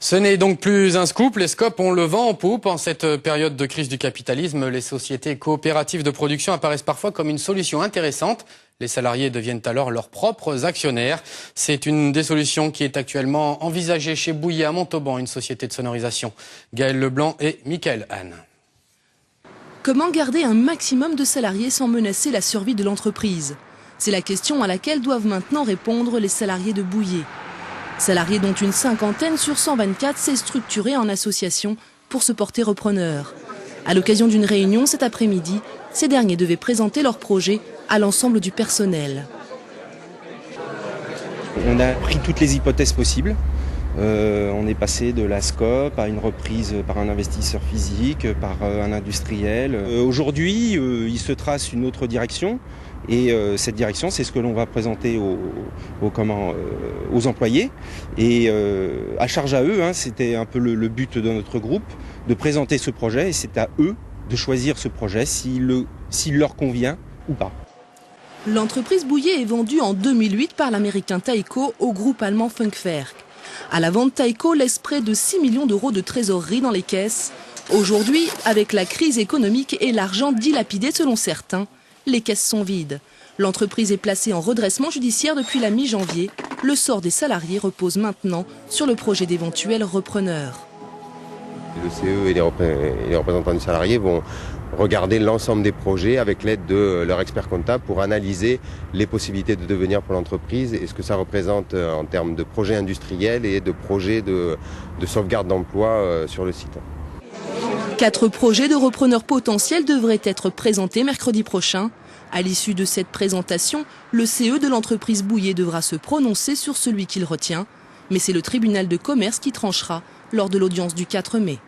Ce n'est donc plus un scoop, les scopes ont le vent en poupe. En cette période de crise du capitalisme, les sociétés coopératives de production apparaissent parfois comme une solution intéressante. Les salariés deviennent alors leurs propres actionnaires. C'est une des solutions qui est actuellement envisagée chez Bouillet à Montauban, une société de sonorisation. Gaël Leblanc et Michael Anne. Comment garder un maximum de salariés sans menacer la survie de l'entreprise? C'est la question à laquelle doivent maintenant répondre les salariés de Bouillet. Salariés dont une cinquantaine sur 124 s'est structurée en association pour se porter repreneur. À l'occasion d'une réunion cet après-midi, ces derniers devaient présenter leur projet à l'ensemble du personnel. On a pris toutes les hypothèses possibles. On est passé de la SCOP à une reprise par un investisseur physique, par un industriel. Aujourd'hui, il se trace une autre direction. Et cette direction, c'est ce que l'on va présenter aux employés. Et à charge à eux, c'était un peu le but de notre groupe, de présenter ce projet. Et c'est à eux de choisir ce projet, s'il leur convient ou pas. L'entreprise Bouillet est vendue en 2008 par l'américain Tyco au groupe allemand Funkwerk. À la vente, Tyco laisse près de 6 millions d'euros de trésorerie dans les caisses. Aujourd'hui, avec la crise économique et l'argent dilapidé selon certains, les caisses sont vides. L'entreprise est placée en redressement judiciaire depuis la mi-janvier. Le sort des salariés repose maintenant sur le projet d'éventuels repreneurs. Le CE et les représentants des salariés vont regarder l'ensemble des projets avec l'aide de leur expert comptable pour analyser les possibilités de devenir pour l'entreprise et ce que ça représente en termes de projets industriels et de projets de sauvegarde d'emploi sur le site. 4 projets de repreneurs potentiels devraient être présentés mercredi prochain. À l'issue de cette présentation, le CE de l'entreprise Bouillet devra se prononcer sur celui qu'il retient. Mais c'est le tribunal de commerce qui tranchera lors de l'audience du 4 mai.